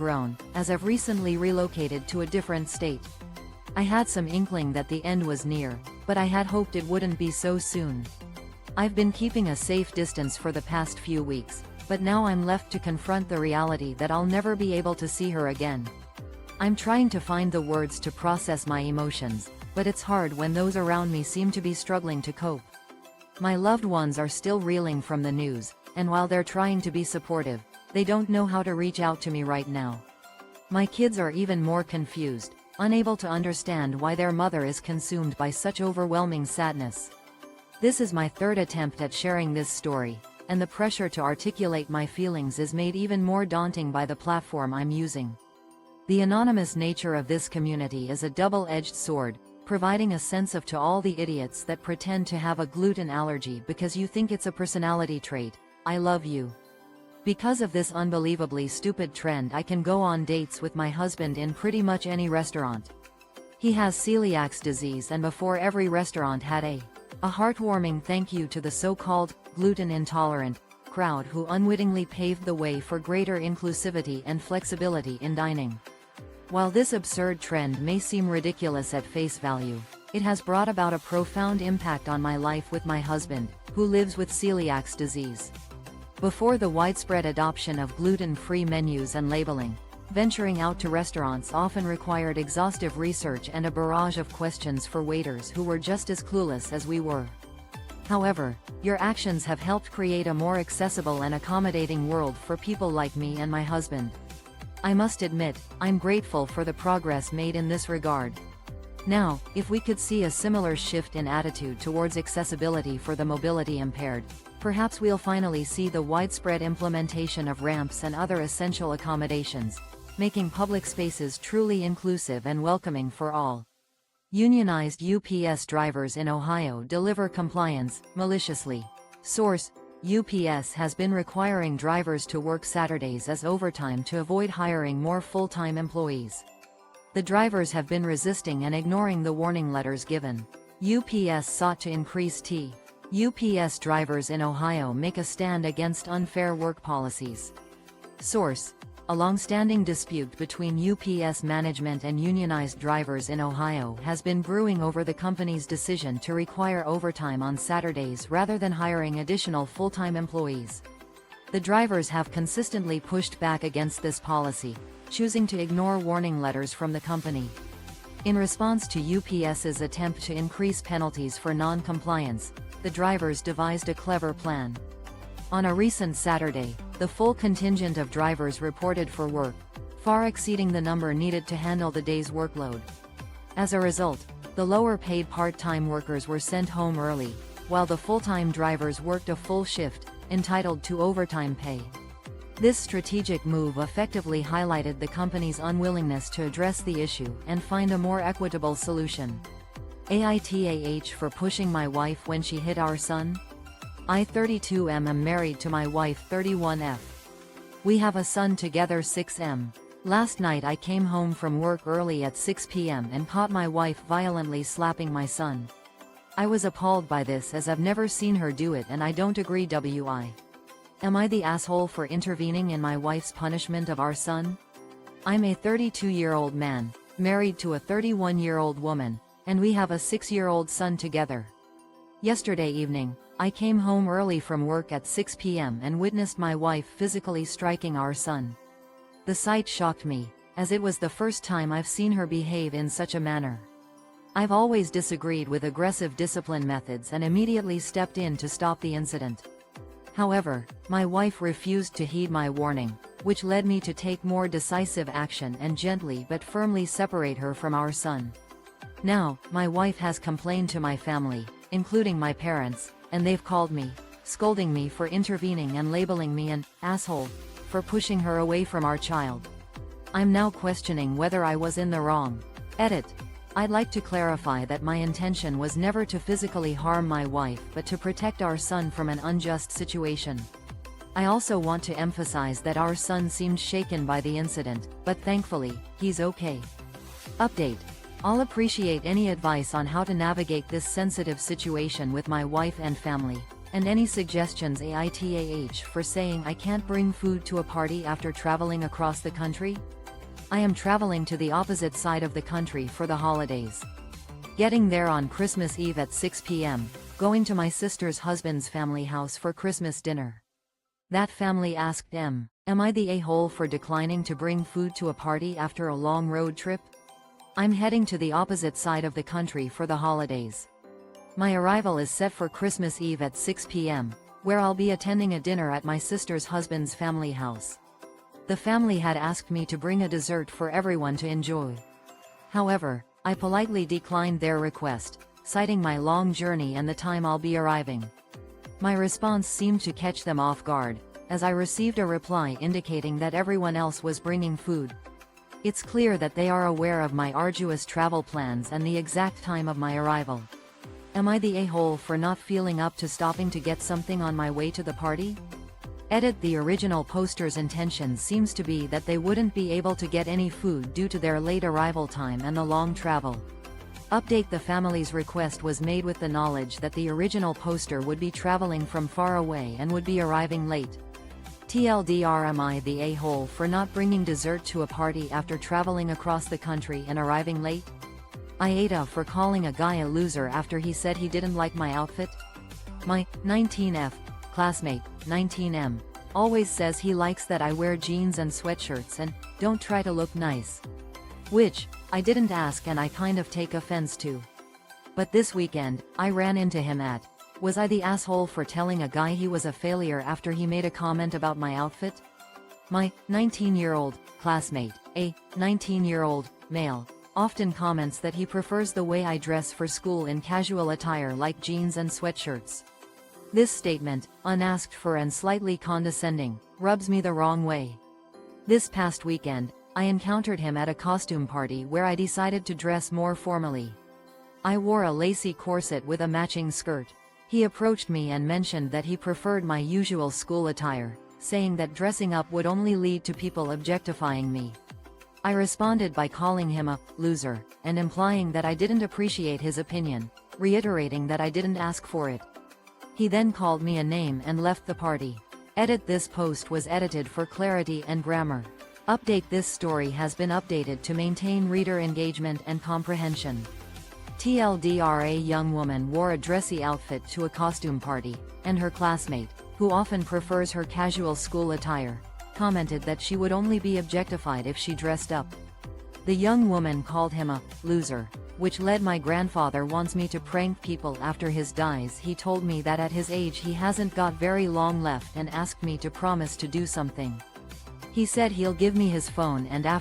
grown, as I've recently relocated to a different state. I had some inkling that the end was near, but I had hoped it wouldn't be so soon. I've been keeping a safe distance for the past few weeks, but now I'm left to confront the reality that I'll never be able to see her again. I'm trying to find the words to process my emotions, but it's hard when those around me seem to be struggling to cope. My loved ones are still reeling from the news, and while they're trying to be supportive, they don't know how to reach out to me right now. My kids are even more confused, unable to understand why their mother is consumed by such overwhelming sadness. This is my third attempt at sharing this story, and the pressure to articulate my feelings is made even more daunting by the platform I'm using. The anonymous nature of this community is a double-edged sword, providing a sense of to all the idiots that pretend to have a gluten allergy because you think it's a personality trait, I love you. Because of this unbelievably stupid trend, I can go on dates with my husband in pretty much any restaurant. He has celiac disease, and before every restaurant had a heartwarming thank you to the so-called gluten-intolerant crowd who unwittingly paved the way for greater inclusivity and flexibility in dining. While this absurd trend may seem ridiculous at face value, it has brought about a profound impact on my life with my husband, who lives with celiac disease. Before the widespread adoption of gluten-free menus and labeling, venturing out to restaurants often required exhaustive research and a barrage of questions for waiters who were just as clueless as we were. However, your actions have helped create a more accessible and accommodating world for people like me and my husband. I must admit, I'm grateful for the progress made in this regard. Now, if we could see a similar shift in attitude towards accessibility for the mobility impaired, perhaps we'll finally see the widespread implementation of ramps and other essential accommodations, making public spaces truly inclusive and welcoming for all. Unionized UPS drivers in Ohio deliver compliance maliciously. Source: UPS has been requiring drivers to work Saturdays as overtime to avoid hiring more full-time employees. The drivers have been resisting and ignoring the warning letters given. UPS sought to increase UPS drivers in Ohio make a stand against unfair work policies. Source: a long-standing dispute between UPS management and unionized drivers in Ohio has been brewing over the company's decision to require overtime on Saturdays rather than hiring additional full-time employees. The drivers have consistently pushed back against this policy, choosing to ignore warning letters from the company. In response to UPS's attempt to increase penalties for non-compliance, the drivers devised a clever plan. On a recent Saturday, the full contingent of drivers reported for work, far exceeding the number needed to handle the day's workload. As a result, the lower-paid part-time workers were sent home early, while the full-time drivers worked a full shift, entitled to overtime pay. This strategic move effectively highlighted the company's unwillingness to address the issue and find a more equitable solution. AITA for pushing my wife when she hit our son? I 32M am married to my wife 31F. We have a son together 6M. Last night I came home from work early at 6 p.m. and caught my wife violently slapping my son. I was appalled by this as I've never seen her do it, and I don't agree. Am I the asshole for intervening in my wife's punishment of our son? I'm a 32-year-old man, married to a 31-year-old woman, and we have a 6-year-old son together. Yesterday evening, I came home early from work at 6 p.m. and witnessed my wife physically striking our son. The sight shocked me, as it was the first time I've seen her behave in such a manner. I've always disagreed with aggressive discipline methods and immediately stepped in to stop the incident. However, my wife refused to heed my warning, which led me to take more decisive action and gently but firmly separate her from our son. Now, my wife has complained to my family, including my parents, and they've called me, scolding me for intervening and labeling me an asshole for pushing her away from our child. I'm now questioning whether I was in the wrong. Edit. I'd like to clarify that my intention was never to physically harm my wife but to protect our son from an unjust situation. I also want to emphasize that our son seemed shaken by the incident, but thankfully, he's okay. Update. I'll appreciate any advice on how to navigate this sensitive situation with my wife and family. And any suggestions AITA for saying I can't bring food to a party after traveling across the country? I am traveling to the opposite side of the country for the holidays. Getting there on Christmas Eve at 6 p.m., going to my sister's husband's family house for Christmas dinner. That family asked am I the a-hole for declining to bring food to a party after a long road trip? I'm heading to the opposite side of the country for the holidays. My arrival is set for Christmas Eve at 6 p.m., where I'll be attending a dinner at my sister's husband's family house. The family had asked me to bring a dessert for everyone to enjoy. However, I politely declined their request, citing my long journey and the time I'll be arriving. My response seemed to catch them off guard, as I received a reply indicating that everyone else was bringing food. It's clear that they are aware of my arduous travel plans and the exact time of my arrival. Am I the a-hole for not feeling up to stopping to get something on my way to the party? Edit. The original poster's intention seems to be that they wouldn't be able to get any food due to their late arrival time and the long travel. Update. The family's request was made with the knowledge that the original poster would be traveling from far away and would be arriving late. TLDR. Am I the a-hole for not bringing dessert to a party after traveling across the country and arriving late? AITA. For calling a guy a loser after he said he didn't like my outfit? My 19F classmate, 19M, always says he likes that I wear jeans and sweatshirts and don't try to look nice. Which I didn't ask and I kind of take offense to. But this weekend, I ran into him at. Was I the asshole for telling a guy he was a failure after he made a comment about my outfit? My 19-year-old classmate, a 19-year-old male, often comments that he prefers the way I dress for school in casual attire like jeans and sweatshirts. This statement, unasked for and slightly condescending, rubs me the wrong way. This past weekend, I encountered him at a costume party where I decided to dress more formally. I wore a lacy corset with a matching skirt. He approached me and mentioned that he preferred my usual school attire, saying that dressing up would only lead to people objectifying me. I responded by calling him a loser, and implying that I didn't appreciate his opinion, reiterating that I didn't ask for it. He then called me a name and left the party. Edit. This post was edited for clarity and grammar. Update. This story has been updated to maintain reader engagement and comprehension. TLDR. A young woman wore a dressy outfit to a costume party, and her classmate, who often prefers her casual school attire, commented that she would only be objectified if she dressed up. The young woman called him a loser, which led. My grandfather wants me to prank people after his dies. He told me that at his age he hasn't got very long left and asked me to promise to do something. He said he'll give me his phone and after